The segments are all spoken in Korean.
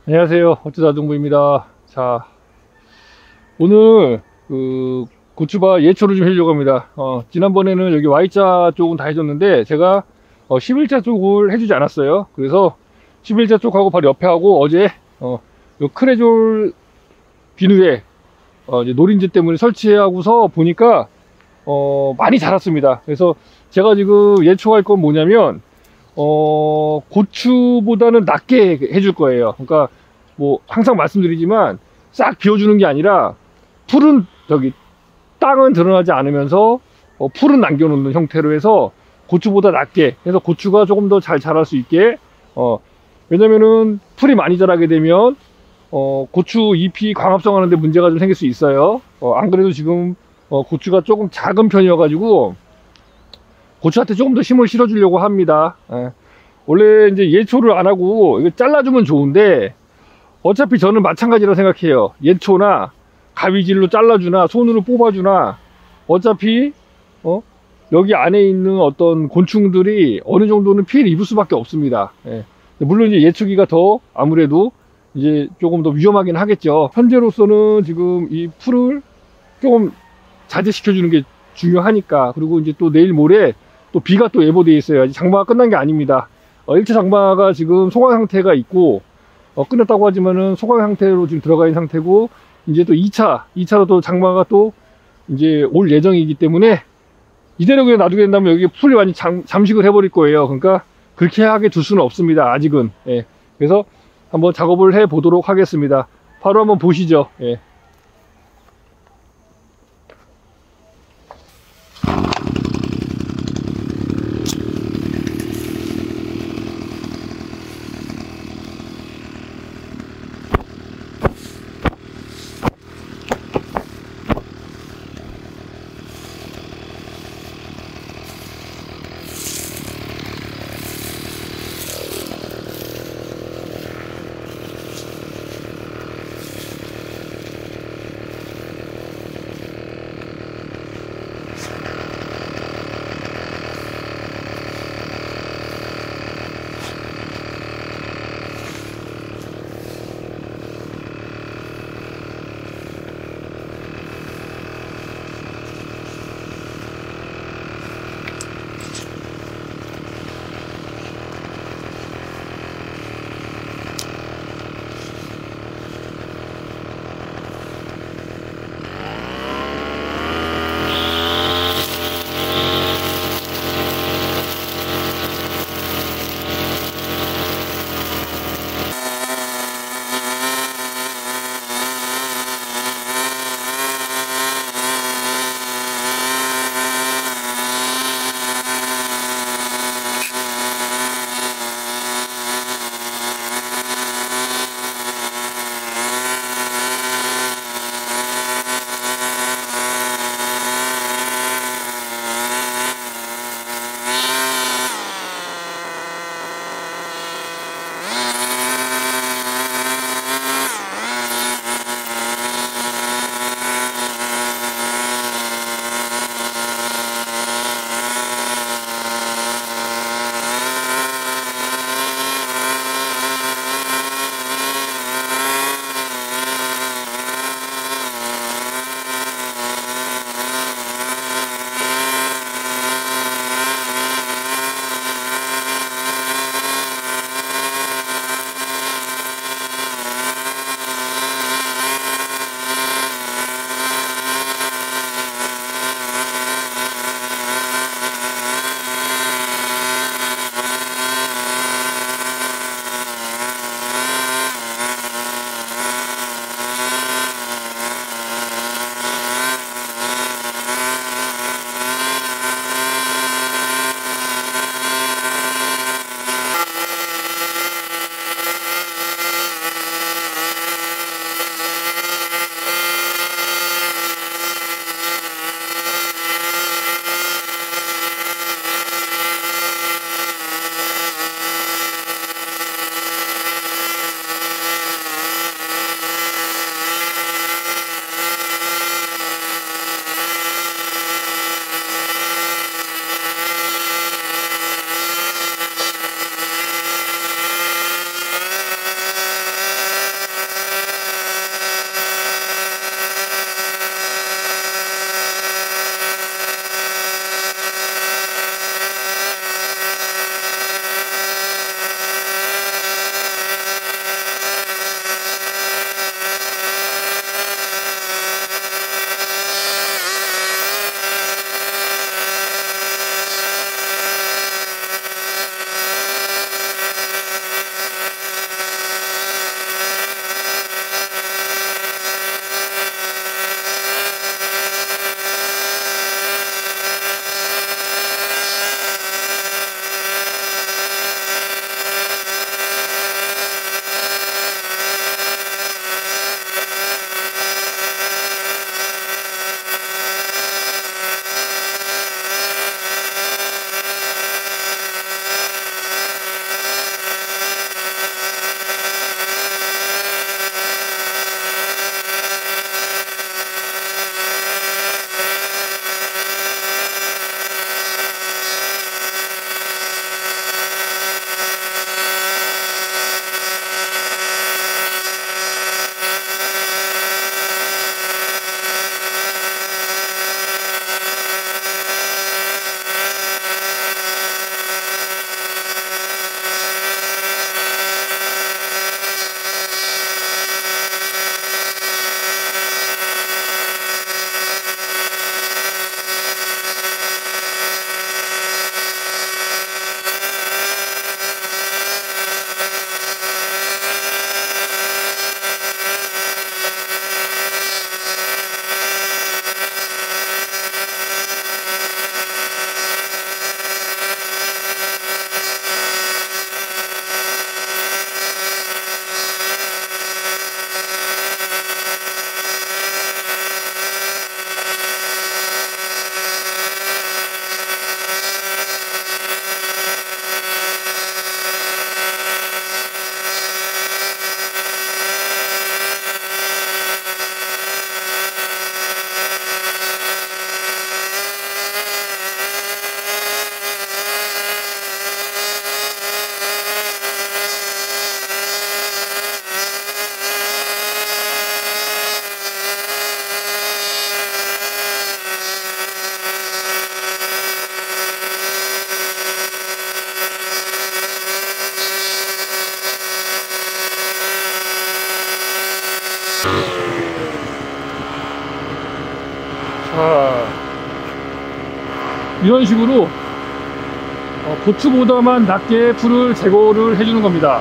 안녕하세요. 어쩌다 동부입니다. 자, 오늘 고추밭 예초를 좀 해주려고 합니다. 지난번에는 여기 Y자 쪽은 다 해줬는데 제가 11자 쪽을 해주지 않았어요. 그래서 11자 쪽하고 바로 옆에 하고 어제 요 크레졸 비누에 이제 노린재 때문에 설치하고서 보니까 많이 자랐습니다. 그래서 제가 지금 예초할 건 뭐냐면 고추보다는 낮게 해줄 거예요. 그러니까 뭐 항상 말씀드리지만 싹 비워주는 게 아니라 풀은 땅은 드러나지 않으면서 풀은 남겨놓는 형태로 해서 고추보다 낮게 해서 고추가 조금 더 잘 자랄 수 있게. 왜냐면은 풀이 많이 자라게 되면 고추 잎이 광합성 하는데 문제가 좀 생길 수 있어요. 안 그래도 지금 고추가 조금 작은 편이어 가지고 고추한테 조금 더 힘을 실어주려고 합니다. 원래 이제 예초를 안 하고 이거 잘라주면 좋은데 어차피 저는 마찬가지라 생각해요. 예초나 가위질로 잘라주나 손으로 뽑아주나 어차피 여기 안에 있는 어떤 곤충들이 어느 정도는 피해를 입을 수밖에 없습니다. 물론 이제 예초기가 더 아무래도 이제 조금 더 위험하긴 하겠죠. 현재로서는 지금 이 풀을 조금 자제시켜 주는 게 중요하니까. 그리고 이제 또 내일 모레 또 비가 또 예보되어 있어요. 아직 장마가 끝난 게 아닙니다. 1차 장마가 지금 소강 상태가 있고 끝났다고 하지만은 소강 상태로 지금 들어가 있는 상태고, 이제 또 2차로 또 장마가 또 이제 올 예정이기 때문에 이대로 그냥 놔두게 된다면 여기 풀이 완전 잠식을 해버릴 거예요. 그러니까 그렇게 하게 둘 수는 없습니다. 아직은. 그래서 한번 작업을 해 보도록 하겠습니다. 바로 한번 보시죠. 이런 식으로 보트보다만 낮게 풀을 제거를 해주는 겁니다.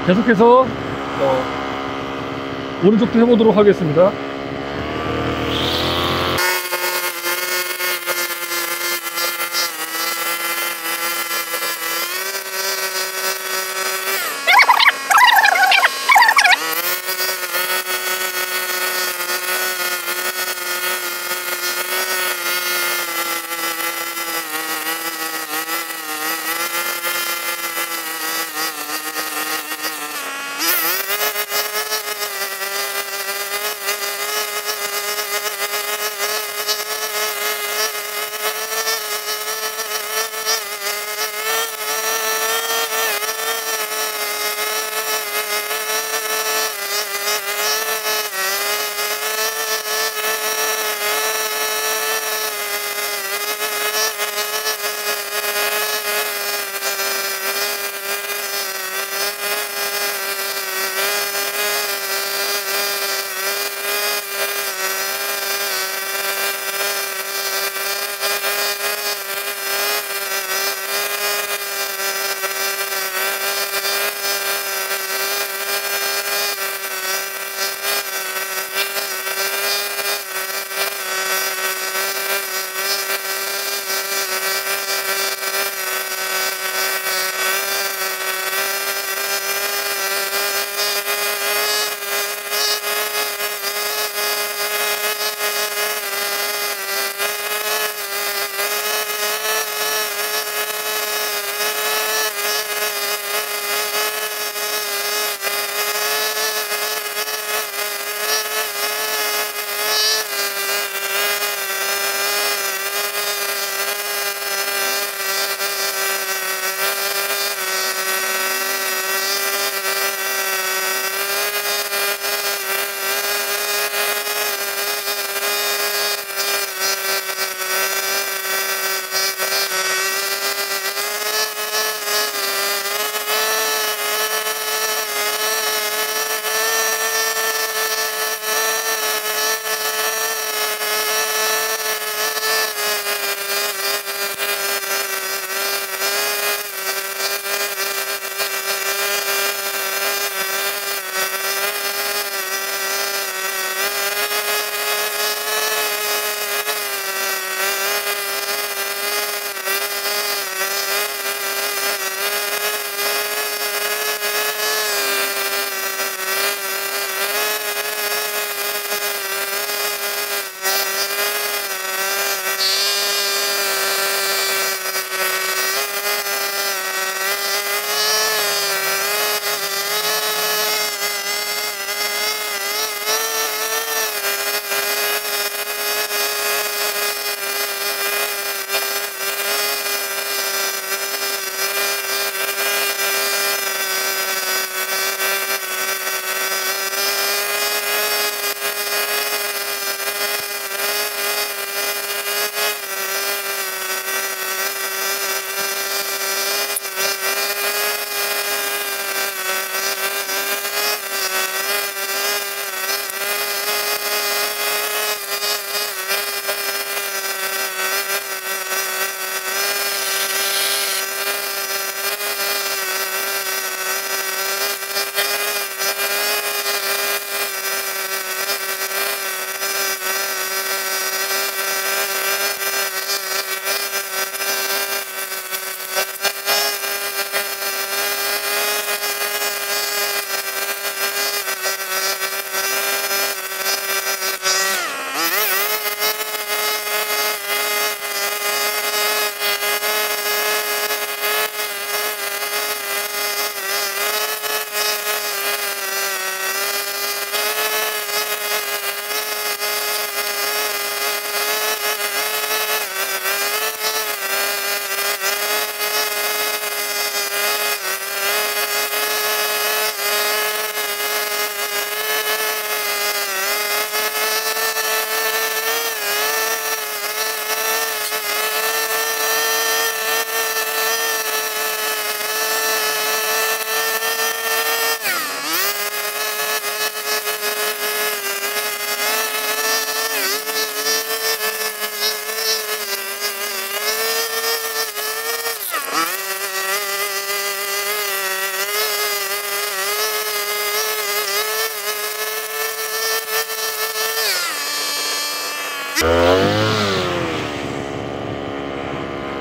계속해서 오른쪽도 해보도록 하겠습니다.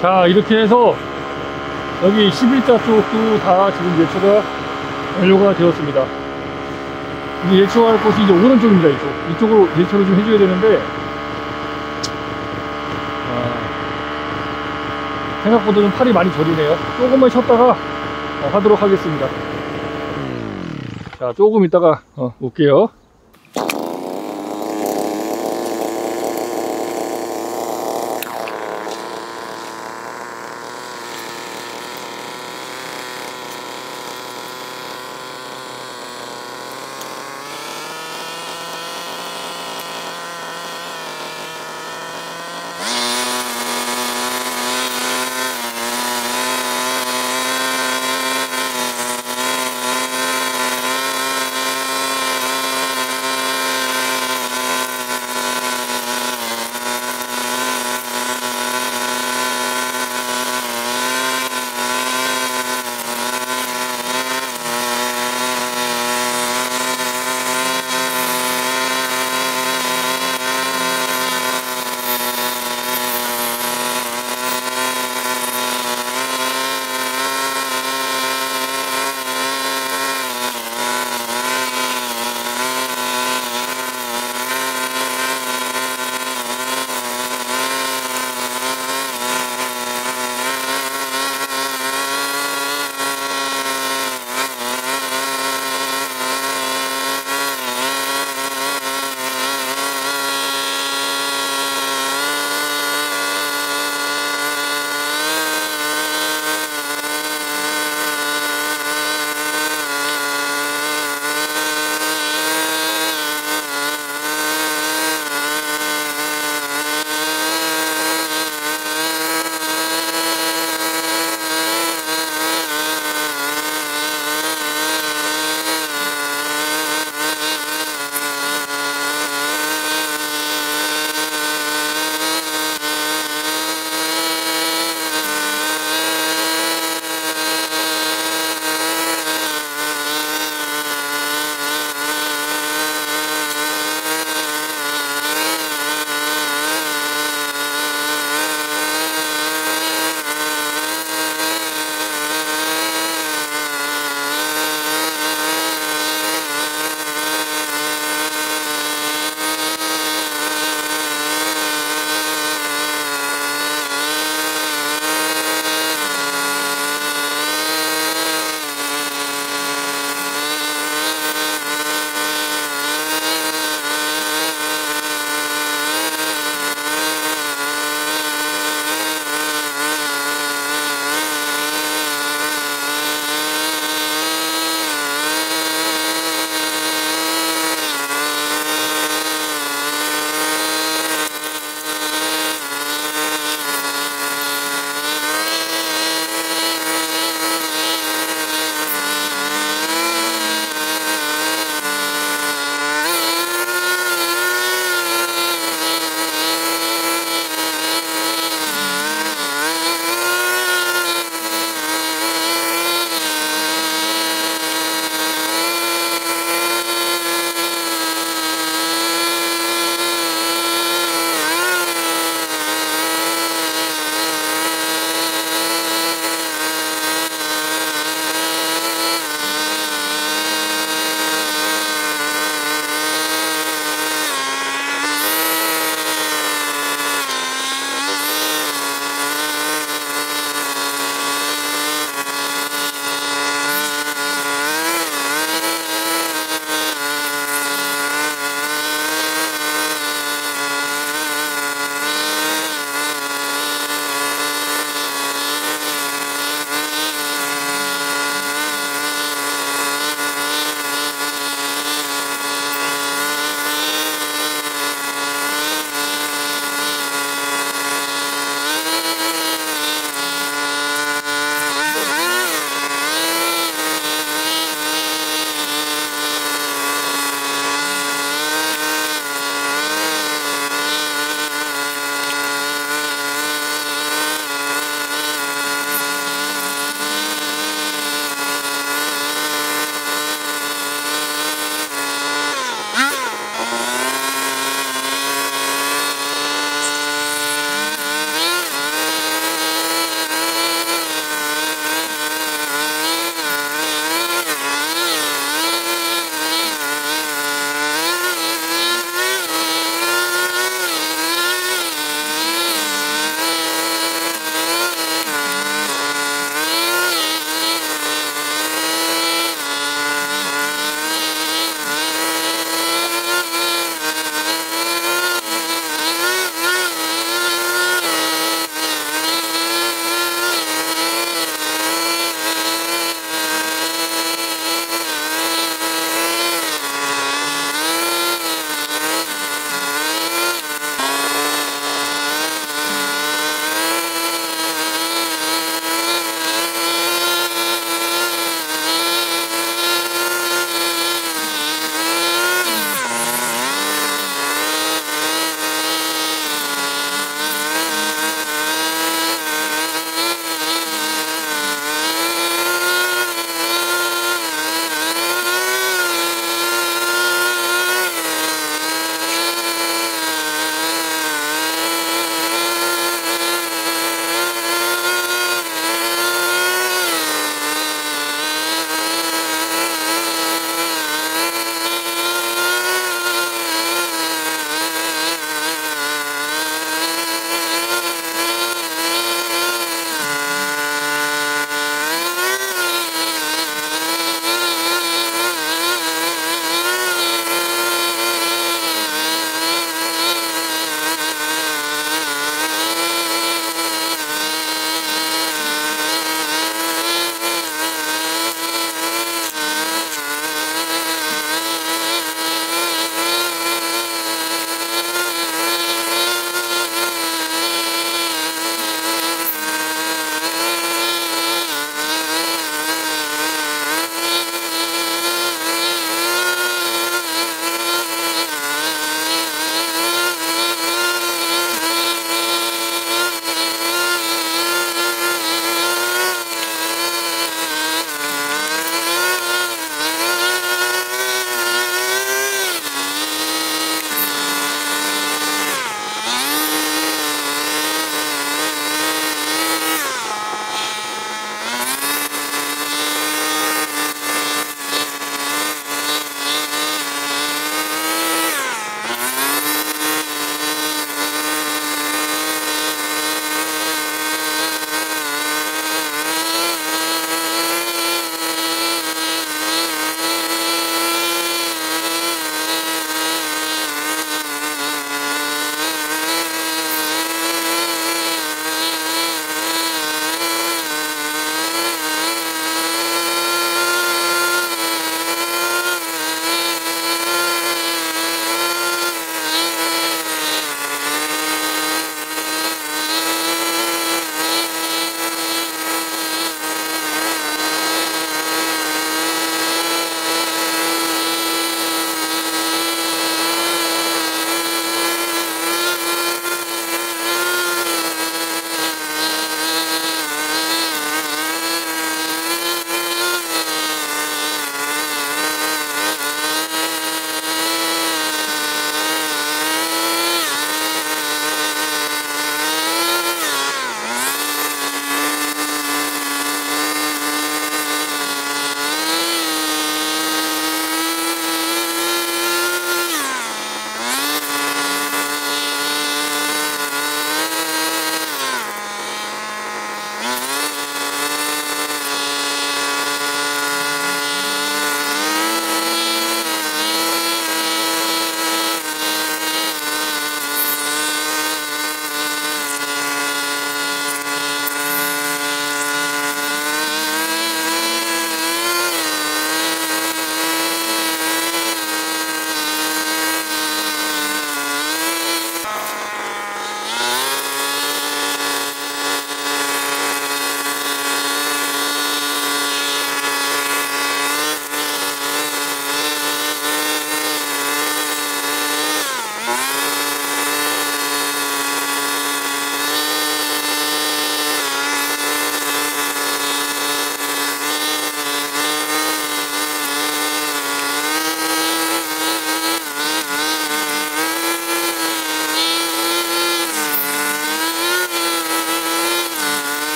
자, 이렇게 해서 여기 11자 쪽도 다 지금 예초가 완료가 되었습니다. 이제 예초할 곳이 이제 오른쪽입니다. 이쪽으로 예초를 좀 해줘야 되는데, 생각보다는 팔이 많이 저리네요. 조금만 쉬었다가 하도록 하겠습니다. 자, 조금 있다가 올게요.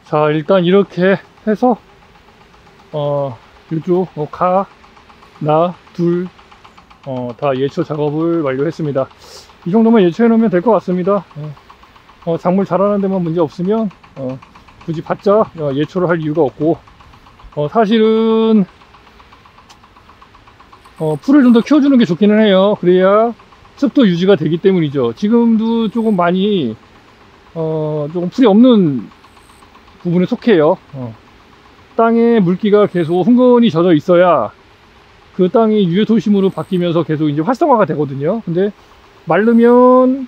자, 일단 이렇게 해서 이쪽 나, 둘 다 예초 작업을 완료했습니다. 이 정도만 예초해 놓으면 될 것 같습니다. 작물 자라는 데만 문제 없으면 굳이 바짝 예초를 할 이유가 없고, 사실은 풀을 좀 더 키워주는 게 좋기는 해요. 그래야 습도 유지가 되기 때문이죠. 지금도 조금 많이 조금 풀이 없는 부분에 속해요. 땅에 물기가 계속 흥건히 젖어 있어야 그 땅이 유해도심으로 바뀌면서 계속 이제 활성화가 되거든요. 근데 마르면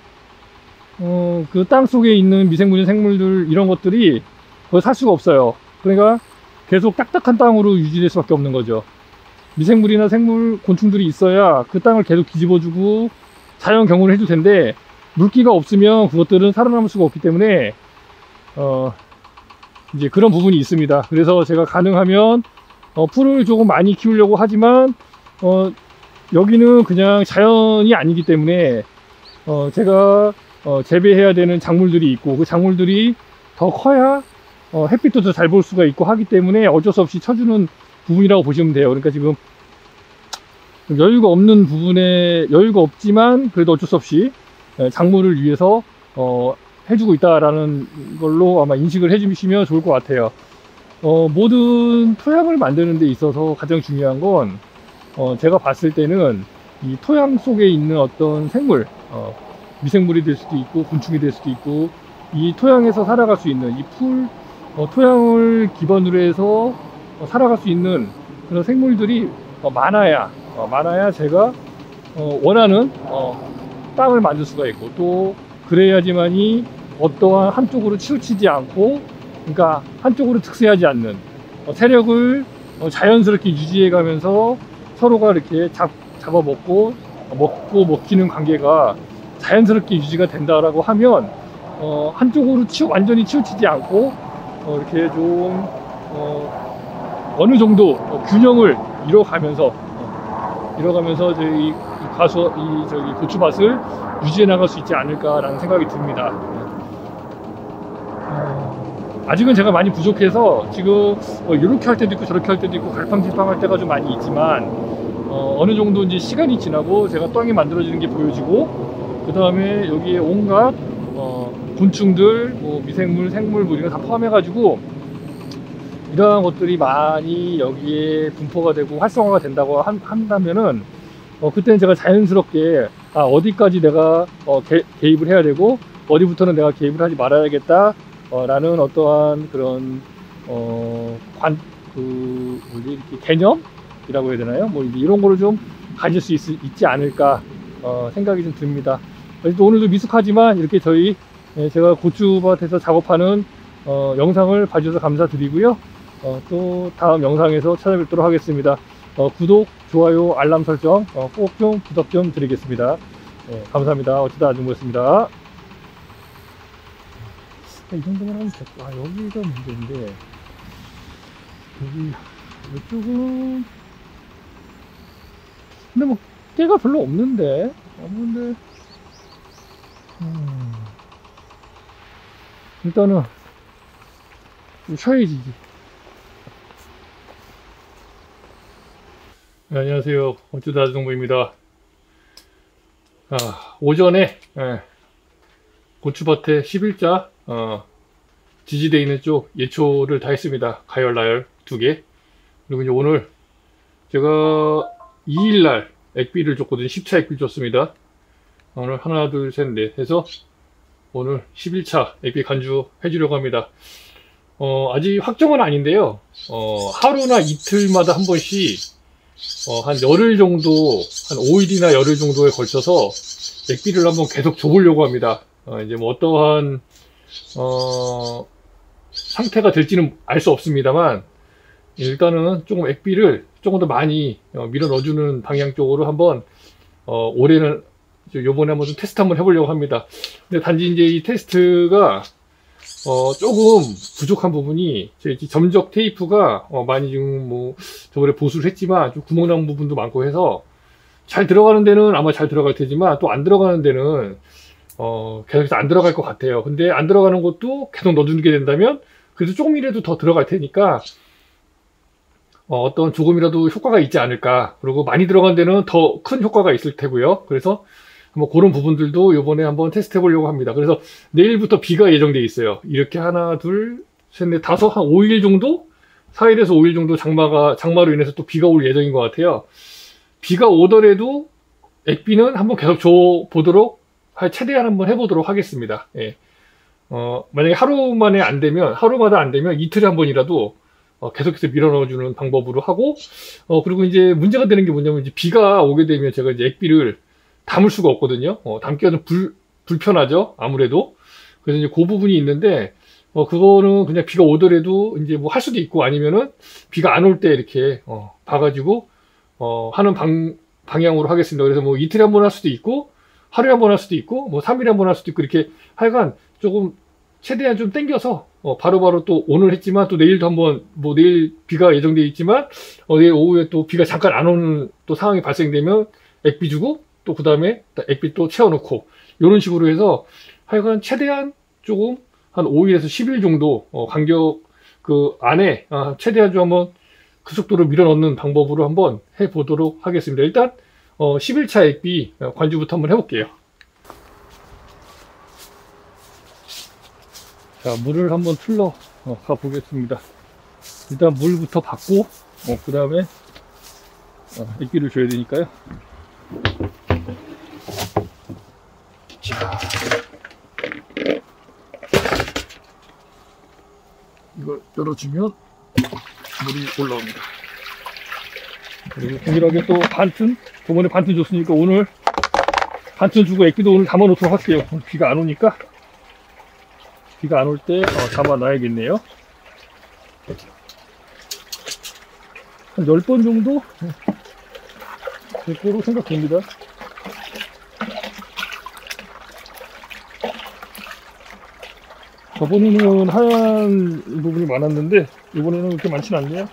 그 땅 속에 있는 미생물이나 생물들 이런 것들이 거의 살 수가 없어요. 그러니까 계속 딱딱한 땅으로 유지될 수밖에 없는 거죠. 미생물이나 생물, 곤충들이 있어야 그 땅을 계속 뒤집어주고 자연 경운을 해줄 텐데, 물기가 없으면 그것들은 살아남을 수가 없기 때문에 이제 그런 부분이 있습니다. 그래서 제가 가능하면 풀을 조금 많이 키우려고 하지만 여기는 그냥 자연이 아니기 때문에 제가 재배해야 되는 작물들이 있고, 그 작물들이 더 커야 햇빛도 더 잘 볼 수가 있고 하기 때문에 어쩔 수 없이 쳐주는 부분이라고 보시면 돼요. 그러니까 지금 여유가 없는 부분에 여유가 없지만 그래도 어쩔 수 없이 작물을 위해서 해주고 있다라는 걸로 아마 인식을 해주시면 좋을 것 같아요. 모든 토양을 만드는 데 있어서 가장 중요한 건 제가 봤을 때는 이 토양 속에 있는 어떤 생물, 미생물이 될 수도 있고 곤충이 될 수도 있고, 이 토양에서 살아갈 수 있는 이 토양을 기반으로 해서 살아갈 수 있는 그런 생물들이 많아야 제가 원하는 땅을 만들 수가 있고, 또 그래야지만이 어떠한 한쪽으로 치우치지 않고, 그러니까 한쪽으로 특세하지 않는 세력을 자연스럽게 유지해 가면서 서로가 이렇게 잡아먹고 먹히는 관계가 자연스럽게 유지가 된다라고 하면 한쪽으로 완전히 치우치지 않고 이렇게 좀 어느 정도 균형을 이뤄가면서 저희 저기 고추밭을 유지해 나갈 수 있지 않을까라는 생각이 듭니다. 아직은 제가 많이 부족해서 지금 이렇게 할 때도 있고 저렇게 할 때도 있고 갈팡질팡할 때가 좀 많이 있지만, 어느 정도 이제 시간이 지나고 제가 땅이 만들어지는 게 보여지고, 그 다음에 여기에 온갖 곤충들, 뭐 미생물, 생물 뭐 이런 거 다 포함해 가지고 이러한 것들이 많이 여기에 분포가 되고 활성화가 된다고 한다면은 그때는 제가 자연스럽게 어디까지 내가 개입을 해야 되고 어디부터는 내가 개입을 하지 말아야겠다 라는 어떠한 그런 이렇게 개념이라고 해야 되나요? 뭐 이런 거를 좀 가질 수 있지 않을까 생각이 좀 듭니다. 오늘도 미숙하지만 이렇게 제가 고추밭에서 작업하는 영상을 봐주셔서 감사드리고요. 또 다음 영상에서 찾아뵙도록 하겠습니다. 구독, 좋아요, 알람 설정 꼭 좀 부탁 좀 드리겠습니다. 감사합니다. 어쩌다 아줌마였습니다. 이 정도만 하면 됐고, 여기가 문제인데, 이쪽은 근데 뭐 깨가 별로 없는데 일단은 좀 쉬어야지. 네, 안녕하세요. 어쩌다 아주동부입니다. 오전에 고추밭에 11자 지지되어 있는 쪽 예초를 다 했습니다. 가열, 나열 2개. 그리고 이제 오늘 제가 2일날 액비를 줬거든요. 10차 액비 줬습니다. 오늘 하나, 둘, 셋, 넷 해서 오늘 11차 액비 간주 해주려고 합니다. 아직 확정은 아닌데요. 하루나 이틀마다 한 번씩 한 열흘 정도, 한 5일이나 열흘 정도에 걸쳐서 액비를 한번 계속 줘보려고 합니다. 이제 뭐 어떠한 상태가 될지는 알 수 없습니다만, 일단은 조금 액비를 조금 더 많이 밀어 넣어주는 방향 쪽으로 한번 올해는 요번에 한번 좀 테스트 한번 해보려고 합니다. 근데 단지 이제 이 테스트가 조금 부족한 부분이, 제 점적 테이프가 많이 지금 뭐 저번에 보수를 했지만 좀 구멍난 부분도 많고 해서 잘 들어가는 데는 아마 잘 들어갈 테지만 또 안 들어가는 데는 계속해서 안 들어갈 것 같아요. 근데 안 들어가는 것도 계속 넣어주게 된다면 그래서 조금이라도 더 들어갈 테니까 어떤 조금이라도 효과가 있지 않을까. 그리고 많이 들어간 데는 더 큰 효과가 있을 테고요. 그래서 뭐 그런 부분들도 이번에 한번 테스트 해보려고 합니다. 그래서 내일부터 비가 예정돼 있어요. 이렇게 하나, 둘, 셋, 넷, 다섯, 한 5일 정도? 4일에서 5일 정도 장마로 인해서 또 비가 올 예정인 것 같아요. 비가 오더라도 액비는 한번 계속 줘보도록, 최대한 한번 해보도록 하겠습니다. 예. 만약에 하루마다 안 되면 이틀에 한 번이라도 계속해서 밀어 넣어주는 방법으로 하고, 그리고 이제 문제가 되는 게 뭐냐면, 이제 비가 오게 되면 제가 이제 액비를 담을 수가 없거든요. 담기가 좀 불편하죠. 아무래도. 그래서 이제 그 부분이 있는데, 그거는 그냥 비가 오더라도 이제 뭐 할 수도 있고, 아니면은 비가 안 올 때 이렇게, 봐가지고, 하는 방향으로 하겠습니다. 그래서 뭐 이틀에 한 번 할 수도 있고, 하루에 한 번 할 수도 있고, 뭐 3일에 한 번 할 수도 있고, 이렇게 하여간 조금 최대한 좀 땡겨서, 바로바로 또 오늘 했지만 또 내일도 한번, 뭐 내일 비가 예정되어 있지만, 내일 오후에 또 비가 잠깐 안 오는 또 상황이 발생되면 액비 주고, 또 그 다음에 액비 또 채워놓고, 이런 식으로 해서 하여간 최대한 조금 한 5일에서 10일 정도 간격 그 안에 최대한 좀 한번 그 속도로 밀어 넣는 방법으로 한번 해보도록 하겠습니다. 일단 10일차 액비 관주부터 한번 해볼게요. 자, 물을 한번 틀러 가 보겠습니다. 일단 물부터 받고 그 다음에 액비를 줘야 되니까요. 자, 이걸 열어주면 물이 올라옵니다. 그리고 동일하게 또 반튼, 저번에 반튼 줬으니까 오늘 반튼 주고 액비도 오늘 담아 놓도록 할게요. 오늘 비가 안 오니까, 비가 안 올 때 담아 놔야겠네요. 한 10번 정도 될 거로 생각됩니다. 저번에는 하얀 부분이 많았는데 이번에는 그렇게 많지는 않네요.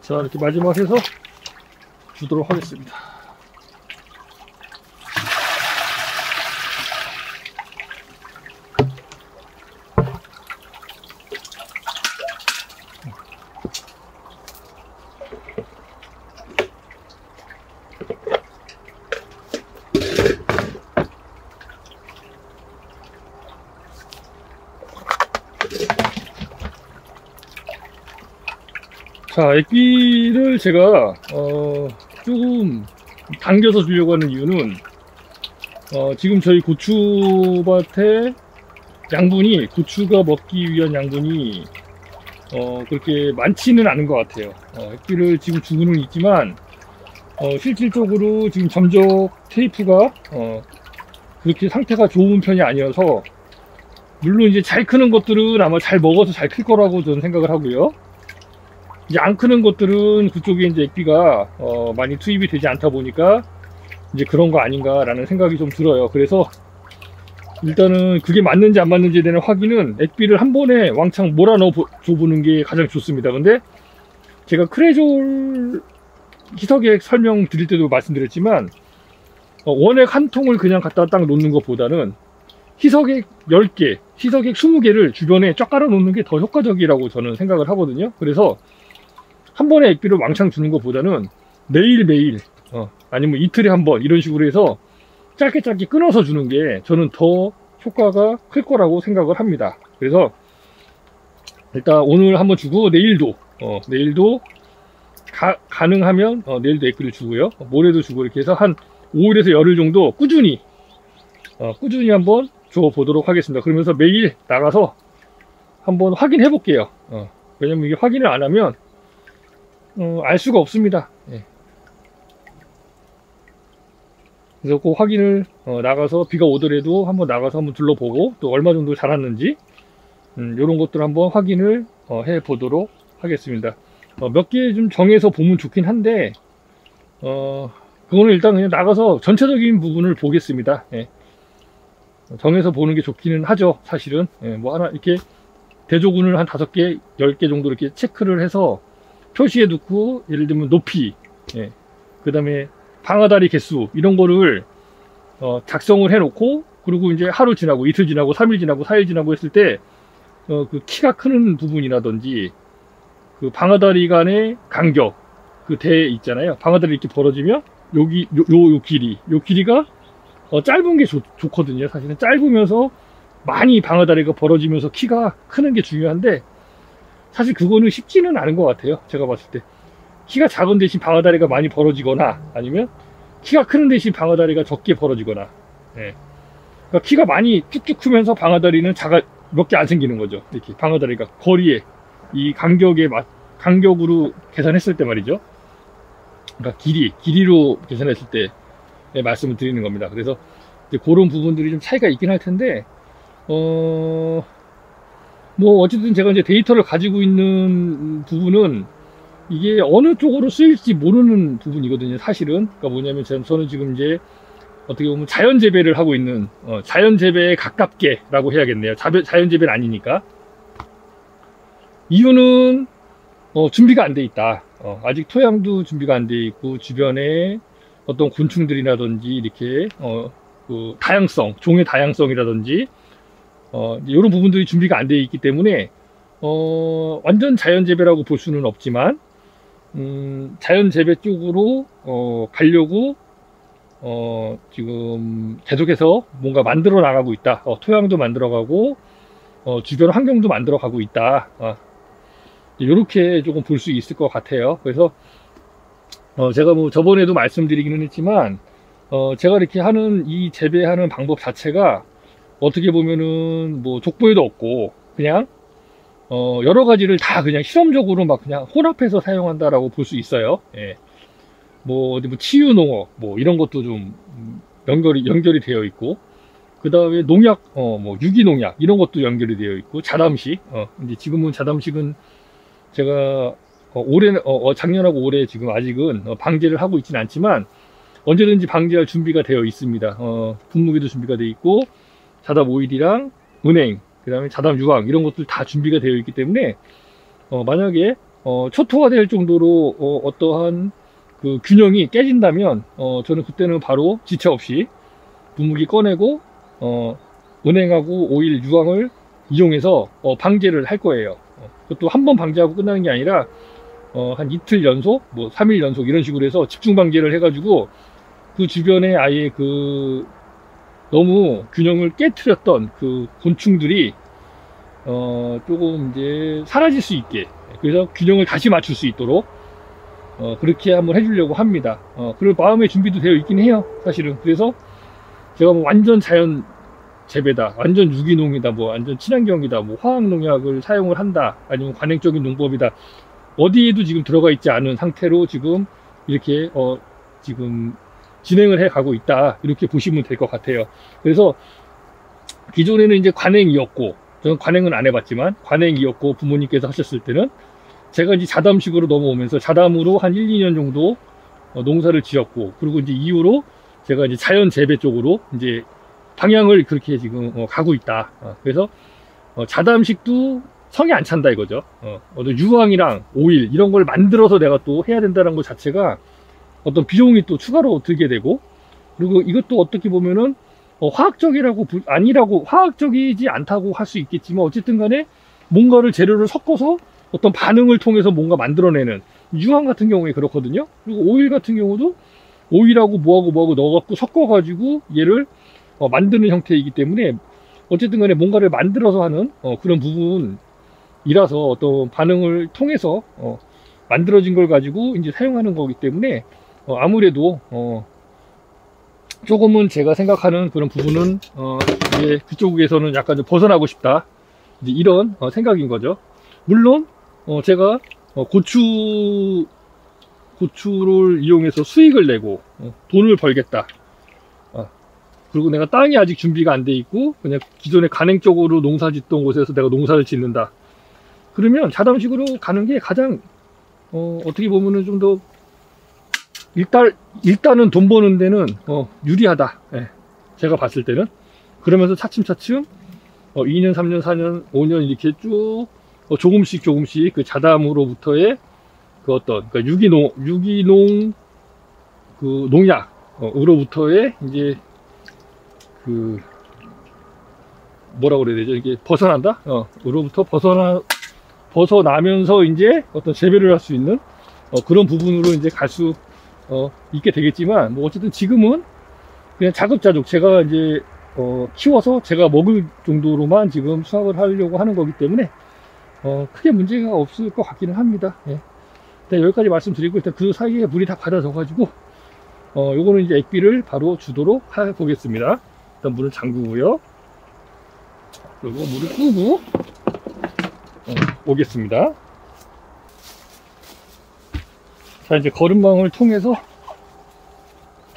자, 이렇게 마지막 해서 주도록 하겠습니다. 자, 액비를 제가 조금 당겨서 주려고 하는 이유는 지금 저희 고추밭에 양분이, 고추가 먹기 위한 양분이 그렇게 많지는 않은 것 같아요. 액비를 지금 주고는 있지만 실질적으로 지금 점적 테이프가 그렇게 상태가 좋은 편이 아니어서, 물론 이제 잘 크는 것들은 아마 잘 먹어서 잘 클 거라고 저는 생각을 하고요. 이제 안 크는 것들은 그쪽에 이제 액비가 많이 투입이 되지 않다 보니까 이제 그런 거 아닌가라는 생각이 좀 들어요. 그래서 일단은 그게 맞는지 안 맞는지에 대한 확인은 액비를 한 번에 왕창 몰아 넣어 줘보는 게 가장 좋습니다. 근데 제가 크레졸 희석액 설명 드릴 때도 말씀드렸지만, 원액 한 통을 그냥 갖다 딱 놓는 것보다는 희석액 10개, 희석액 20개를 주변에 쫙 깔아 놓는 게 더 효과적이라고 저는 생각을 하거든요. 그래서 한 번에 액비를 왕창 주는 것보다는 매일매일 아니면 이틀에 한 번 이런 식으로 해서 짧게 끊어서 주는 게 저는 더 효과가 클 거라고 생각을 합니다. 그래서 일단 오늘 한번 주고 내일도 가능하면 내일도 액비를 주고요, 모레도 주고, 이렇게 해서 한 5일에서 열흘 정도 꾸준히 한번 줘 보도록 하겠습니다. 그러면서 매일 나가서 한번 확인해 볼게요. 왜냐면 이게 확인을 안 하면 알 수가 없습니다. 예. 그래서 그 확인을 나가서 비가 오더라도 한번 나가서 한번 둘러보고 또 얼마 정도 자랐는지 이런 것들 한번 확인을 해 보도록 하겠습니다. 몇 개 좀 정해서 보면 좋긴 한데 그거는 일단 그냥 나가서 전체적인 부분을 보겠습니다. 예. 정해서 보는 게 좋기는 하죠, 사실은. 예, 뭐 하나 이렇게 대조군을 한 5개, 10개 정도 이렇게 체크를 해서 표시해 두고, 예를 들면 높이, 예, 그 다음에 방아다리 개수 이런 거를 작성을 해 놓고, 그리고 이제 하루 지나고 이틀 지나고 3일 지나고 4일 지나고 했을 때 그 키가 크는 부분이라든지 그 방아다리 간의 간격, 그 대 있잖아요. 방아다리 이렇게 벌어지면 여기 요 길이가 짧은 게 좋거든요. 사실은 짧으면서 많이 방아다리가 벌어지면서 키가 크는 게 중요한데, 사실 그거는 쉽지는 않은 것 같아요. 제가 봤을 때 키가 작은 대신 방아다리가 많이 벌어지거나, 아니면 키가 크는 대신 방아다리가 적게 벌어지거나, 예. 그러니까 키가 많이 쭉쭉 크면서 방아다리는 몇 개 안 생기는 거죠. 이렇게 방아다리가 거리에 이 간격으로 계산했을 때 말이죠. 그러니까 길이로 계산했을 때 말씀을 드리는 겁니다. 그래서 이제 그런 부분들이 좀 차이가 있긴 할 텐데, 뭐 어쨌든 제가 이제 데이터를 가지고 있는 부분은 이게 어느 쪽으로 쓰일지 모르는 부분이거든요, 사실은. 그러니까 뭐냐면 저는 지금 이제 어떻게 보면 자연 재배를 하고 있는, 자연 재배에 가깝게 라고 해야겠네요. 자연 재배는 아니니까. 이유는 준비가 안 돼 있다. 아직 토양도 준비가 안 돼 있고, 주변에 어떤 곤충들이라든지 이렇게 그 다양성, 종의 다양성이라든지 이런 부분들이 준비가 안 돼 있기 때문에 완전 자연 재배라고 볼 수는 없지만, 자연 재배 쪽으로 가려고 지금 계속해서 뭔가 만들어 나가고 있다. 토양도 만들어 가고 주변 환경도 만들어 가고 있다. 이렇게 조금 볼 수 있을 것 같아요. 그래서 제가 뭐 저번에도 말씀드리기는 했지만, 제가 이렇게 하는 이 재배하는 방법 자체가 어떻게 보면은 뭐 족보에도 없고, 그냥 여러 가지를 다 그냥 실험적으로 막 그냥 혼합해서 사용한다라고 볼 수 있어요. 예. 뭐 어디 뭐 치유농업 뭐 이런 것도 좀 연결이 되어 있고, 그 다음에 농약, 뭐 유기농약 이런 것도 연결이 되어 있고, 자담식, 이제 지금은 자담식은 제가 작년하고 올해 지금 아직은 방제를 하고 있지는 않지만 언제든지 방제할 준비가 되어 있습니다. 분무기도 준비가 되어 있고, 자담 오일이랑 은행, 그 다음에 자담 유황 이런 것들 다 준비가 되어 있기 때문에 만약에 초토화 될 정도로 어떠한 그 균형이 깨진다면 저는 그때는 바로 지체 없이 분무기 꺼내고 은행하고 오일, 유황을 이용해서 방제를 할 거예요. 그것도 한 번 방제하고 끝나는 게 아니라 한 이틀 연속, 뭐 3일 연속 이런 식으로 해서 집중 방제를 해가지고 그 주변에 아예 그 너무 균형을 깨트렸던 그 곤충들이 조금 이제 사라질 수 있게, 그래서 균형을 다시 맞출 수 있도록 그렇게 한번 해주려고 합니다. 그럴 마음의 준비도 되어 있긴 해요, 사실은. 그래서 제가 뭐 완전 자연 재배다, 완전 유기농이다, 뭐 완전 친환경이다, 뭐 화학농약을 사용을 한다, 아니면 관행적인 농법이다, 어디에도 지금 들어가 있지 않은 상태로 지금 이렇게 지금 진행을 해 가고 있다, 이렇게 보시면 될 것 같아요. 그래서 기존에는 이제 관행이었고, 저는 관행은 안 해봤지만 관행이었고, 부모님께서 하셨을 때는 제가 이제 자담식으로 넘어오면서 자담으로 한 1, 2년 정도 농사를 지었고, 그리고 이제 이후로 제가 이제 자연 재배 쪽으로 이제 방향을 그렇게 지금 가고 있다. 그래서 자담식도 성에 안 찬다 이거죠. 유황이랑 오일 이런 걸 만들어서 내가 또 해야 된다는 것 자체가 어떤 비용이 또 추가로 들게 되고, 그리고 이것도 어떻게 보면은 화학적이지 않다고 할 수 있겠지만, 어쨌든 간에 뭔가를 재료를 섞어서 어떤 반응을 통해서 뭔가 만들어내는, 유황 같은 경우에 그렇거든요. 그리고 오일 같은 경우도 오일하고 뭐하고 넣어갖고 섞어가지고 얘를 만드는 형태이기 때문에, 어쨌든 간에 뭔가를 만들어서 하는 그런 부분이라서 어떤 반응을 통해서 만들어진 걸 가지고 이제 사용하는 거기 때문에 아무래도 조금은 제가 생각하는 그런 부분은 이제 그쪽에서는 약간 좀 벗어나고 싶다, 이제 이런 생각인 거죠. 물론 제가 고추 고추를 이용해서 수익을 내고 돈을 벌겠다. 그리고 내가 땅이 아직 준비가 안 돼 있고 그냥 기존에 간행적으로 농사 짓던 곳에서 내가 농사를 짓는다. 그러면 자담식으로 가는 게 가장 어떻게 보면은 좀 더 일단은 돈 버는 데는 유리하다. 예, 제가 봤을 때는. 그러면서 차츰차츰 2년, 3년, 4년, 5년 이렇게 쭉 조금씩 그 자담으로부터의 그 어떤 그러니까 유기농 그 농약으로부터의 이제 그 뭐라 그래야 되죠? 이게 벗어난다? 으로부터 벗어나면서 이제 어떤 재배를 할 수 있는 그런 부분으로 이제 갈 수 있게 되겠지만, 뭐 어쨌든 지금은 그냥 자급자족 제가 이제 키워서 제가 먹을 정도로만 지금 수확을 하려고 하는 거기 때문에 크게 문제가 없을 것 같기는 합니다. 예. 일단 여기까지 말씀드리고, 일단 그 사이에 물이 다 받아져 가지고 요거는 이제 액비를 바로 주도록 해 보겠습니다. 일단 물을 잠그고요. 그리고 물을 끄고 오겠습니다. 자, 이제 거름망을 통해서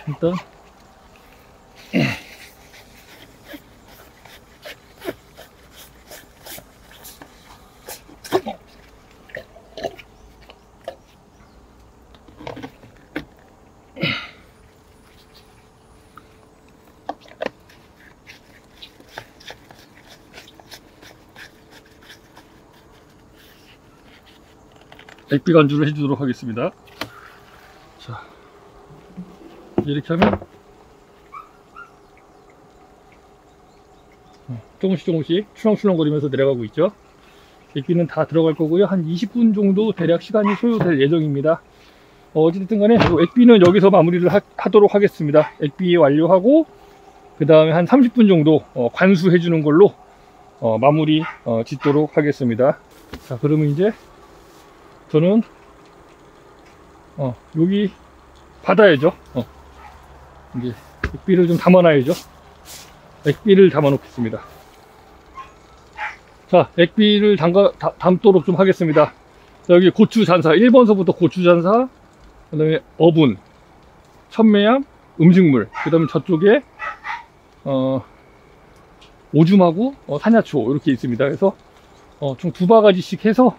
일단 액비 간주를 해주도록 하겠습니다. 자, 이렇게 하면 조금씩 추렁추렁거리면서 내려가고 있죠. 액비는 다 들어갈 거고요. 한 20분 정도 대략 시간이 소요될 예정입니다. 어찌됐든 간에 액비는 여기서 마무리를 하도록 하겠습니다. 액비 완료하고 그 다음에 한 30분 정도 관수해 주는 걸로 마무리 짓도록 하겠습니다. 자, 그러면 이제 저는 여기 받아야죠. 이제 액비를 좀 담아놔야죠. 액비를 담아 놓겠습니다. 자, 액비를 담도록 좀 하겠습니다. 자, 여기 고추 잔사 1번서부터 고추 잔사, 그 다음에 어분, 천매암, 음식물, 그 다음에 저쪽에 오줌하고 산야초 이렇게 있습니다. 그래서 총 2바가지씩 해서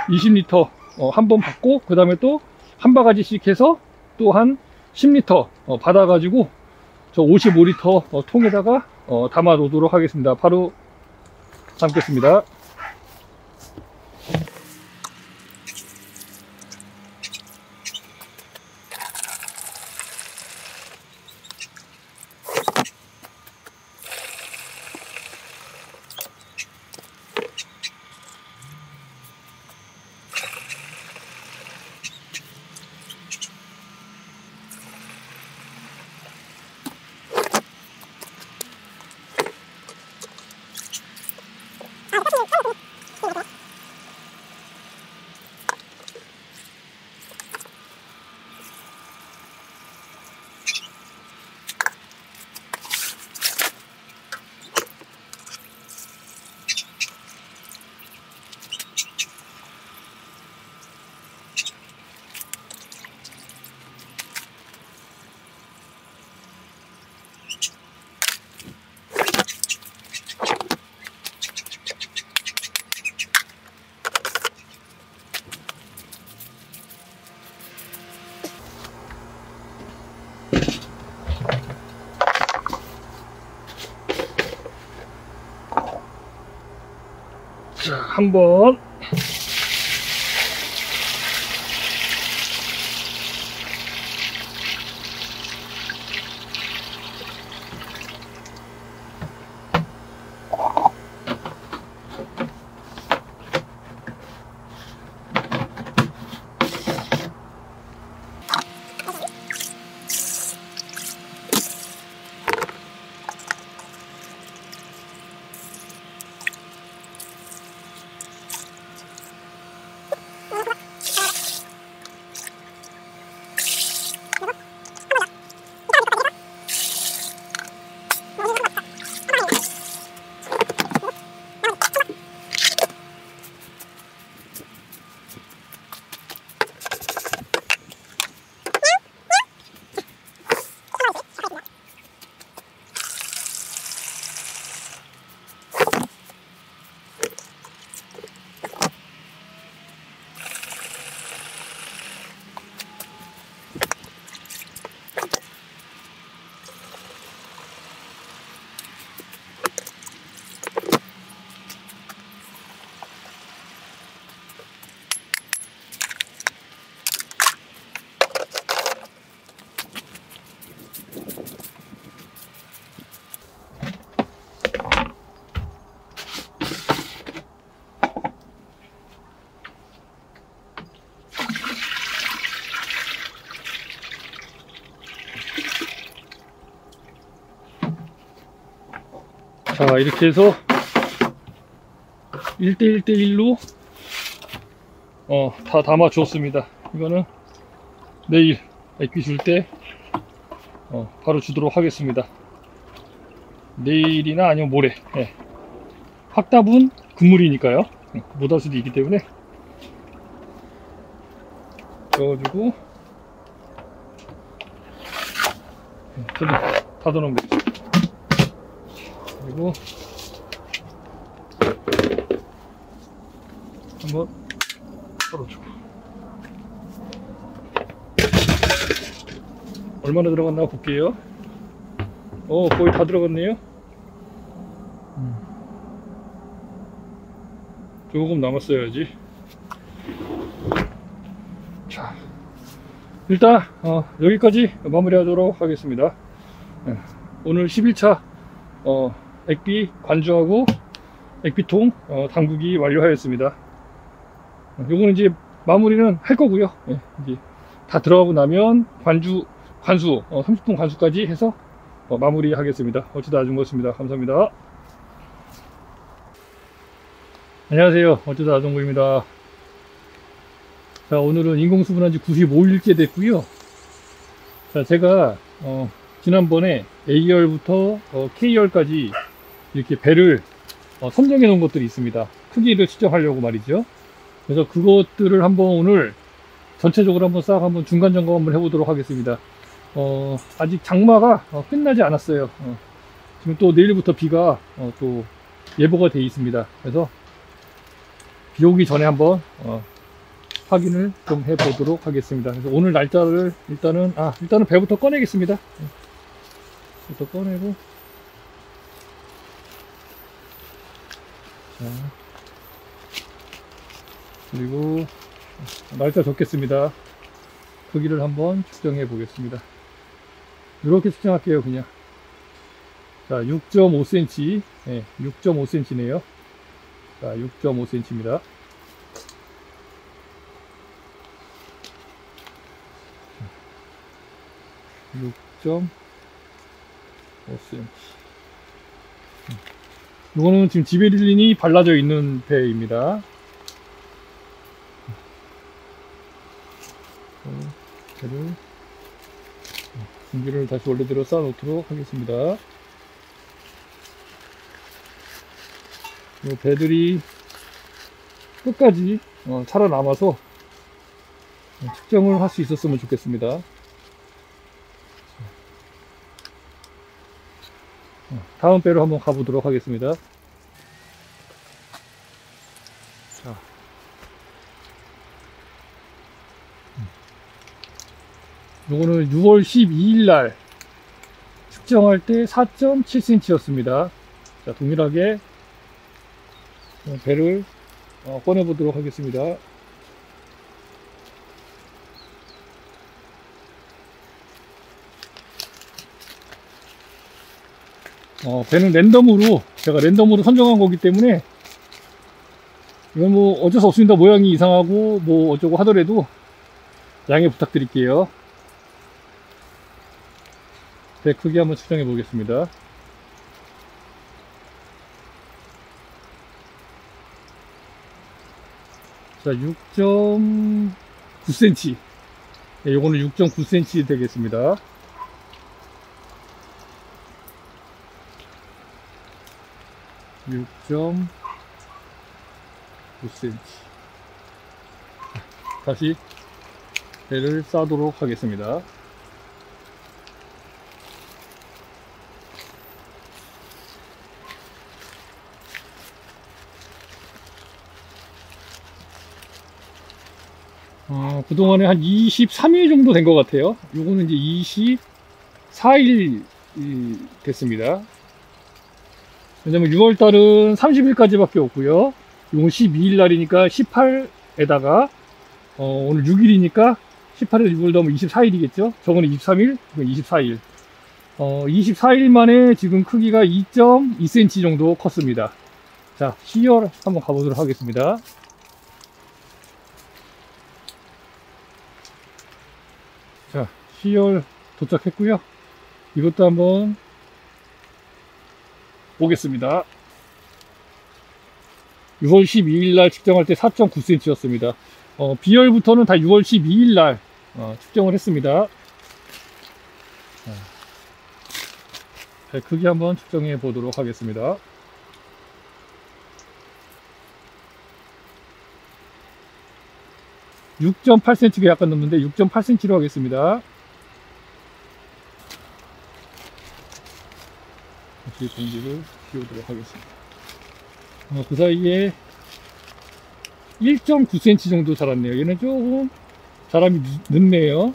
20리터 한 번 받고, 그 다음에 또 한 바가지씩 해서 또 한 10리터 받아 가지고 저 55리터 통에다가 담아 놓도록 하겠습니다. 바로 담겠습니다. 자, 한번 자, 이렇게 해서 1대1대1로 다 담아 주었습니다. 이거는 내일 액비 줄 때 바로 주도록 하겠습니다. 내일이나 아니면 모레. 네. 확답은 금물이니까요. 못할 수도 있기 때문에. 그래가지고 저도 닫아놓으면 되죠. 그리고 한번 썰어주고, 얼마나 들어갔나 볼게요. 거의 다 들어갔네요. 조금 남았어야지. 자, 일단 여기까지 마무리하도록 하겠습니다. 오늘 11차 액비 관주하고 액비통 당구기 완료하였습니다. 요거는 이제 마무리는 할 거고요. 이제 다 들어가고 나면 관수 30분 관수까지 해서 마무리 하겠습니다. 어쩌다 아중고였습니다. 감사합니다. 안녕하세요. 어쩌다 아중고입니다. 자, 오늘은 인공수분한 지 95일째 됐고요. 자, 제가 지난번에 A열부터 K열까지 이렇게 배를 선정해 놓은 것들이 있습니다. 크기를 측정하려고 말이죠. 그래서 그것들을 한번 오늘 전체적으로 한번 중간 점검 한번 해보도록 하겠습니다. 아직 장마가 끝나지 않았어요. 지금 또 내일부터 비가 또 예보가 되어 있습니다. 그래서 비 오기 전에 한번 확인을 좀 해보도록 하겠습니다. 그래서 오늘 날짜를 일단은 배부터 꺼내겠습니다. 부터 꺼내고, 자, 그리고 날짜 적겠습니다. 크기를 한번 측정해 보겠습니다. 이렇게 측정할게요. 그냥. 자, 6.5cm, 6.5cm네요. 자, 6.5cm입니다. 6.5cm. 이거는 지금 지베릴린이 발라져 있는 배입니다. 배를 공기를 다시 원래대로 쌓아 놓도록 하겠습니다. 이 배들이 끝까지 살아남아서 측정을 할 수 있었으면 좋겠습니다. 다음 배로 한번 가보도록 하겠습니다. 자, 요거는 6월 12일 날 측정할 때 4.7cm 였습니다. 자, 동일하게 배를 꺼내 보도록 하겠습니다. 배는 제가 랜덤으로 선정한 거기 때문에 이건 뭐 어쩔 수 없습니다. 모양이 이상하고 뭐 어쩌고 하더라도 양해 부탁드릴게요. 배 크기 한번 측정해 보겠습니다. 자, 6.9cm. 네, 요거는 6.9cm 되겠습니다. 6.9cm. 다시 배를 싸도록 하겠습니다. 그동안에 한 23일 정도 된 것 같아요. 요거는 이제 24일 됐습니다. 왜냐면 6월달은 30일까지 밖에 없고요. 요건 12일 날이니까 18에다가 오늘 6일이니까 18에서 6을 더하면 24일이겠죠. 저거는 23일, 이건 24일. 24일 만에 지금 크기가 2.2cm 정도 컸습니다. 자, C열 한번 가보도록 하겠습니다. 자, C열 도착했고요. 이것도 한번 보겠습니다. 6월 12일 날 측정할 때 4.9cm였습니다. B열부터는 다 6월 12일 날 측정을 했습니다. 배 크기 한번 측정해 보도록 하겠습니다. 6.8cm가 약간 넘는데 6.8cm로 하겠습니다. 다시 공기를 씌우도록 하겠습니다. 그 사이에 1.9cm 정도 자랐네요. 얘는 조금 자람이 늦네요.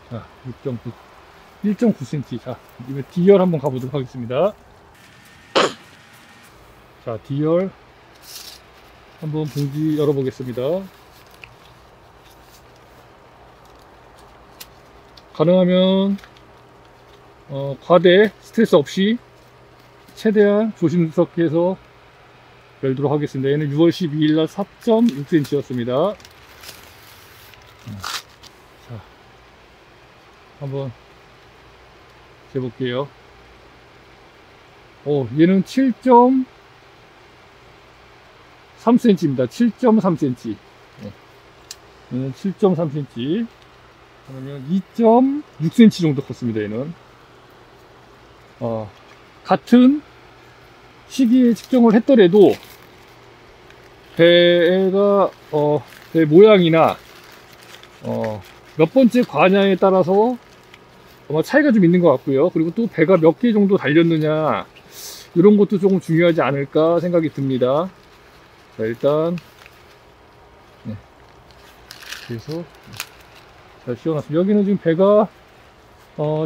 자, 1.9cm. 자, 이제 D열 한번 가보도록 하겠습니다. 자, D열 한번 봉지 열어보겠습니다. 가능하면 과대 스트레스 없이 최대한 조심스럽게 해서 열도록 하겠습니다. 얘는 6월 12일 날 4.6cm였습니다. 자, 한번 재볼게요. 얘는 7.3cm입니다. 7.3cm. 얘는 7.3cm. 그러면 2.6cm 정도 컸습니다. 얘는 같은 시기에 측정을 했더라도 배가 배 모양이나 몇 번째 과냐에 따라서 아마 차이가 좀 있는 것 같고요. 그리고 또 배가 몇 개 정도 달렸느냐 이런 것도 조금 중요하지 않을까 생각이 듭니다. 자, 일단 그래서 자, 씌워놨습니다. 여기는 지금 배가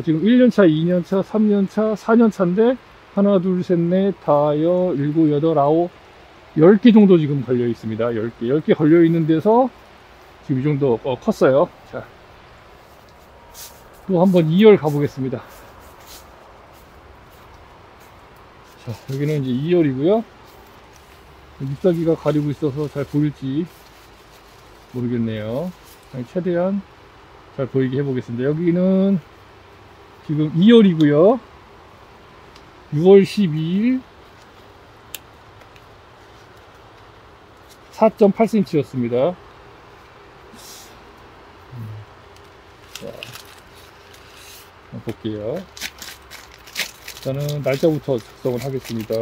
지금 1년차, 2년차, 3년차, 4년차인데 하나, 둘, 셋, 넷, 다여, 일곱, 여덟, 아홉 10개 정도 지금 걸려 있습니다. 10개 걸려 있는 데서 지금 이 정도 컸어요. 자, 또 한번 2열 가보겠습니다. 자, 여기는 이제 2열이고요. 잎사귀가 가리고 있어서 잘 보일지 모르겠네요. 최대한 잘 보이게 해보겠습니다. 여기는 지금 2열이고요. 6월 12일 4.8cm였습니다. 자, 볼게요. 일단은 날짜부터 작성을 하겠습니다.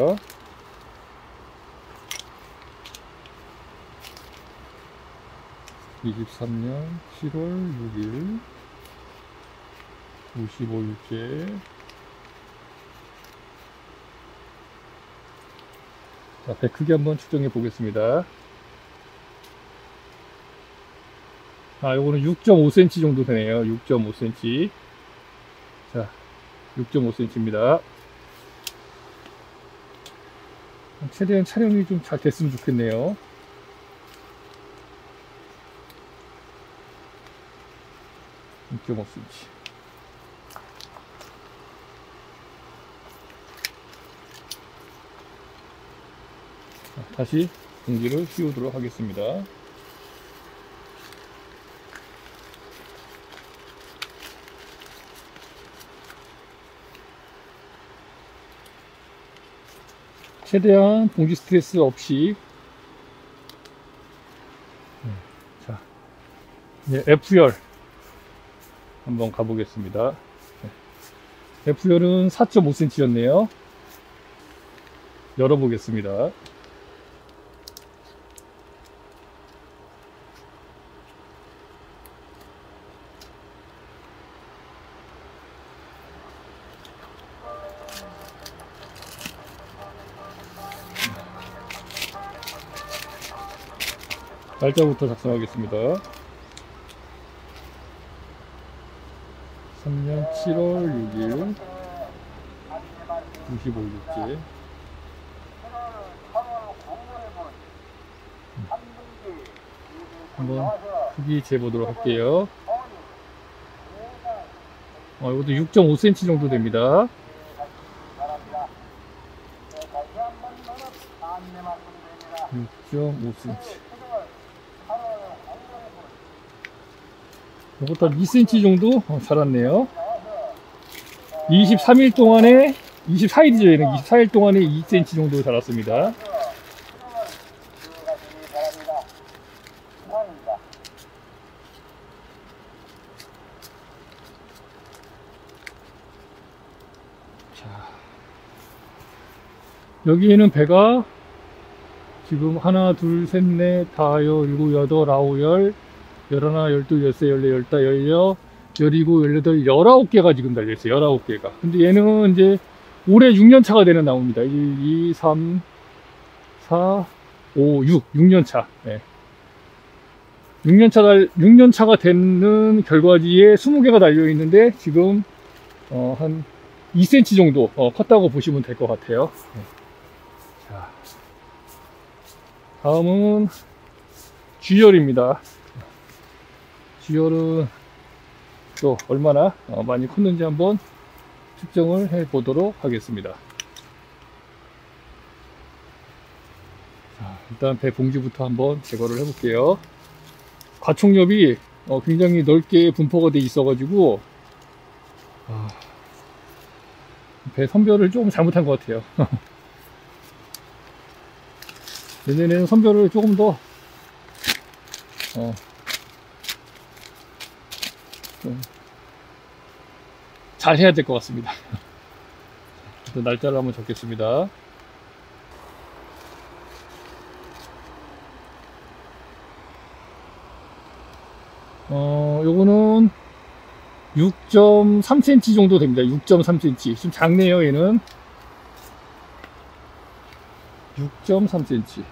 23년 7월 6일 55일째. 자, 배 크기 한번 측정해 보겠습니다. 요거는 6.5cm 정도 되네요. 6.5cm. 자, 6.5cm입니다. 최대한 촬영이 좀 잘 됐으면 좋겠네요. 6.5cm. 다시 공기를 씌우도록 하겠습니다. 최대한 봉지 스트레스 없이. 자, 이제 F열 한번 가보겠습니다. F열은 4.5cm였네요. 열어보겠습니다. 날짜부터 작성하겠습니다. 3년 7월 6일 55일째. 한번 크기 재보도록 할게요. 이것도 6.5cm 정도 됩니다. 6.5cm. 이것도 한 2cm 정도 자랐네요. 23일 동안에 24일이죠. 얘는 24일 동안에 2cm 정도 자랐습니다. 자, 여기에는 배가 지금 하나, 둘, 셋, 넷, 다여, 일곱, 여덟, 아홉, 열, 열하나, 열둘, 열세, 열네, 열다, 열여, 열이곱, 열여덟, 19개가 지금 달려있어요. 19개가. 근데 얘는 이제 올해 6년차가 되는 나무입니다. 1, 2, 3, 4, 5, 6년차. 네. 6년차가 되는 결과지에 20개가 달려있는데 지금 한 2cm 정도 컸다고 보시면 될 것 같아요. 네. 자, 다음은 쥐열입니다. 쥐열은 또 얼마나 많이 컸는지 한번 측정을 해 보도록 하겠습니다. 자, 일단 배 봉지부터 한번 제거를 해 볼게요. 과총엽이 굉장히 넓게 분포가 돼 있어 가지고 배 선별을 조금 잘못한 것 같아요. 내년에는 선별을 조금 더 잘 해야 될 것 같습니다. 일단 날짜를 한번 적겠습니다. 요거는 6.3cm 정도 됩니다. 6.3cm. 좀 작네요, 얘는. 6.3cm.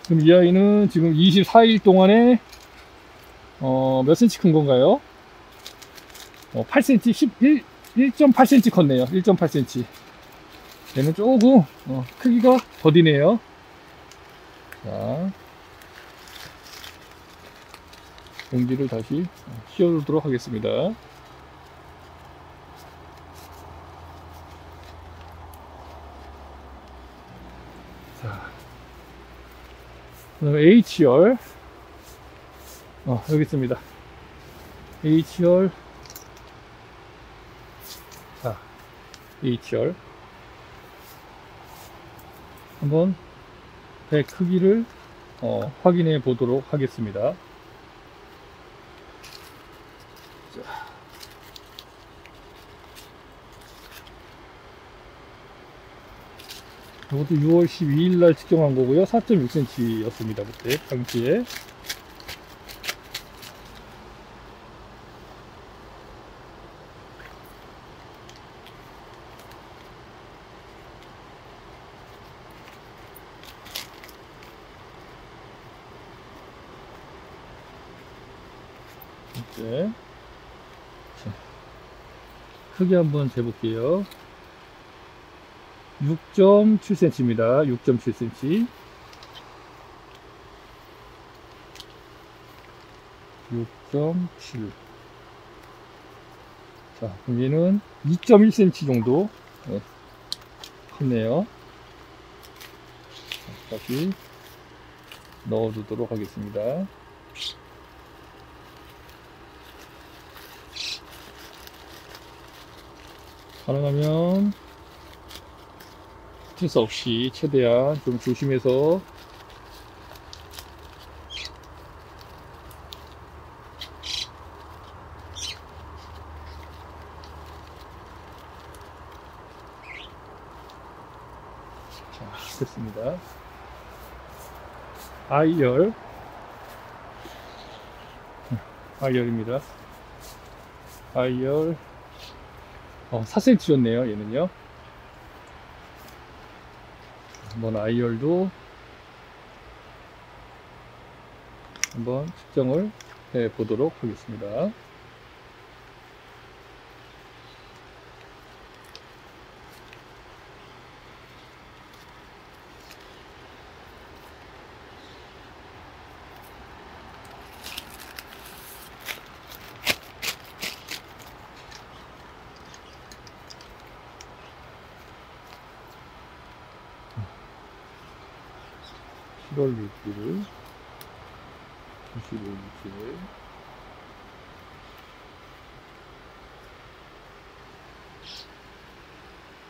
그럼 이 아이는 지금 24일 동안에 몇 cm 큰 건가요? 8cm, 1.8cm 컸네요. 1.8cm. 얘는 조금 크기가 더디네요. 자, 봉지를 다시 씌워두도록 하겠습니다. 자, 그다음에 H열 여기 있습니다. H열. 자, H열 한번 배 크기를 확인해 보도록 하겠습니다. 자, 이것도 6월 12일 날 측정한 거고요. 4.6cm 였습니다. 그때 당시에. 네. 자, 크기 한번 재볼게요. 6.7cm입니다. 6.7cm. 6.7. 자, 그럼 얘는 2.1cm 정도 컸네요. 다시 넣어두도록 하겠습니다. 가능하면 스트레스 없이 최대한 좀 조심해서 자, 됐습니다. I열입니다. I열 4cm였네요. 얘는요. 한번 I열도 한번 측정을 해 보도록 하겠습니다. 7월 6일 25일째.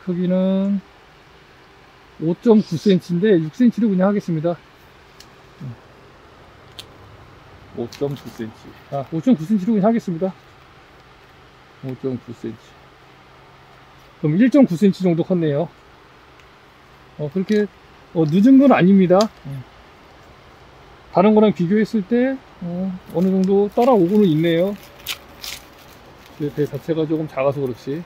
크기는 5.9cm인데 6cm로 그냥 하겠습니다. 5.9cm. 5.9cm로 그냥 하겠습니다. 5.9cm. 그럼 1.9cm 정도 컸네요. 그렇게 늦은 건 아닙니다. 다른 거랑 비교했을 때 어느 정도 따라오고는 있네요. 배 자체가 조금 작아서 그렇지.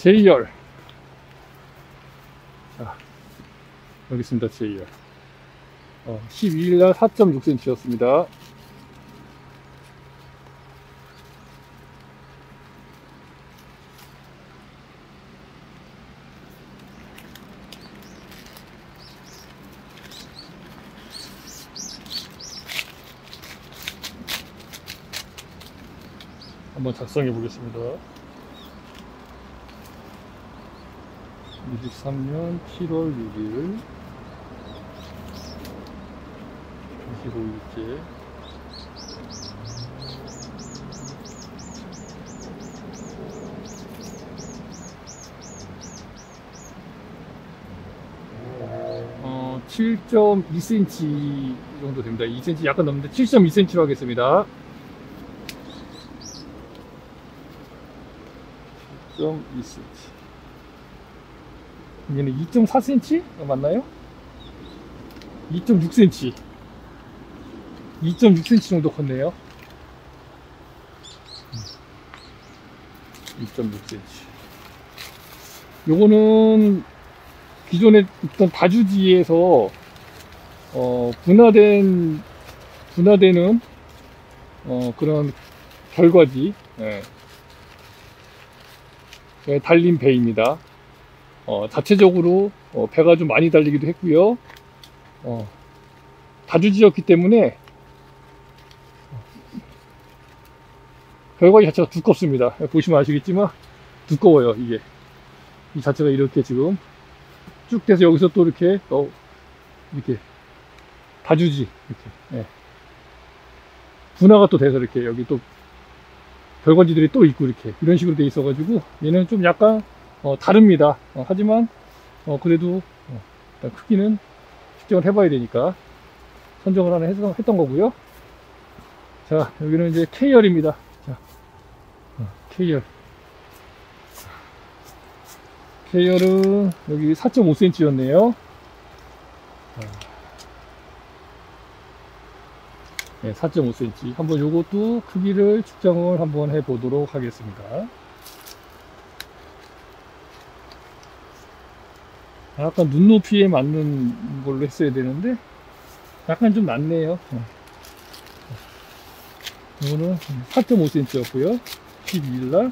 J열. 자, 여기 있습니다. J열. 12일날 4.6cm였습니다. 한번 작성해 보겠습니다. 23년 7월 6일 25일째. 어, 7.2cm 정도 됩니다. 2cm 약간 넘는데 7.2cm로 하겠습니다. 7.2cm. 얘는 2.4cm? 맞나요? 2.6cm. 2.6cm 정도 컸네요. 2.6cm. 요거는 기존에 있던 다주지에서 분화되는 그런 결과지. 달린 배입니다. 자체적으로 배가 좀 많이 달리기도 했고요. 다주지였기 때문에 결과지 자체가 두껍습니다. 보시면 아시겠지만 두꺼워요. 이게 이 자체가 이렇게 지금 쭉 돼서 여기서 또 이렇게 이렇게 다주지 이렇게 분화가 또 돼서 이렇게 여기 또 결과지들이 또 있고 이렇게 이런 식으로 돼 있어 가지고 얘는 좀 약간 다릅니다. 하지만 그래도 일단 크기는 측정을 해봐야 되니까 선정을 하나 했던 거고요. 자, 여기는 이제 K열입니다. 자, K열. K열은 여기 4.5cm였네요. 네, 4.5cm. 한번 요것도 크기를 측정을 한번 해 보도록 하겠습니다. 약간 눈높이에 맞는 걸로 했어야 되는데 약간 좀 낮네요. 이거는 4.5cm였고요 12일날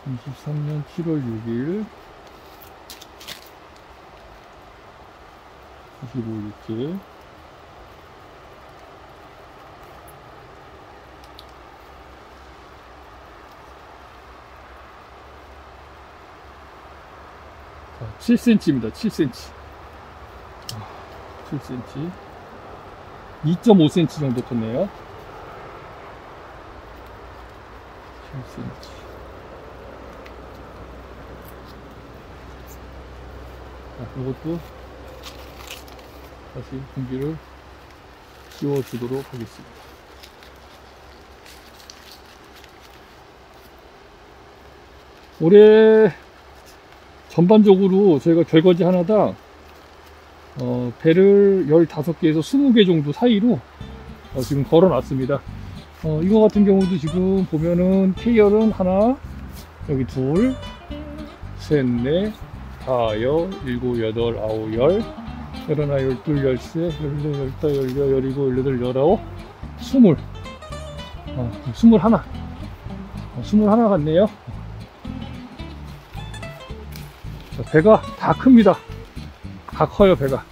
23년 7월 6일 25일째. 자, 7cm입니다. 7cm. 7cm. 2.5cm 정도 컸네요. 7cm. 자, 이것도 다시 공기를 씌워주도록 하겠습니다. 올해 전반적으로 저희가 결과지 하나당 배를 15개에서 20개 정도 사이로 지금 걸어 놨습니다. 이거 같은 경우도 지금 보면은 K열은 하나, 여기 둘, 셋, 넷, 다여, 일곱, 여덟, 아홉, 열, 열하나, 열둘, 열세, 열네, 열다, 열여, 열일곱, 열여덟, 열아홉, 21. 21 같네요. 자, 배가 다 큽니다. 다 커요, 배가.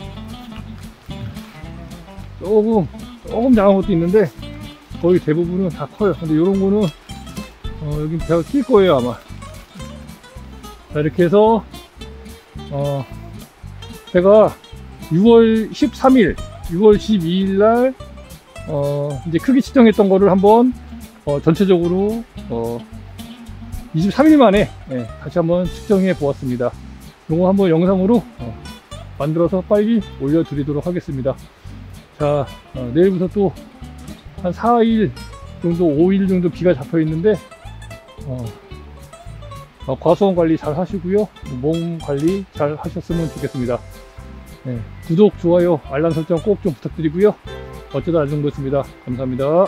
조금 작은 것도 있는데 거의 대부분은 다 커요. 근데 요런 거는 여기 배가 낄 거예요, 아마. 자, 이렇게 해서 배가 6월 13일 6월 12일 날 이제 크기 측정했던 거를 한번 전체적으로 23일 만에 다시 한번 측정해 보았습니다. 요거 한번 영상으로 만들어서 빨리 올려드리도록 하겠습니다. 자, 내일부터 또 한 4일 정도 5일 정도 비가 잡혀 있는데 과수원 관리 잘 하시고요, 몸 관리 잘 하셨으면 좋겠습니다. 구독, 좋아요, 알람 설정 꼭 좀 부탁드리고요. 어쩌다 알정도였습니다. 감사합니다.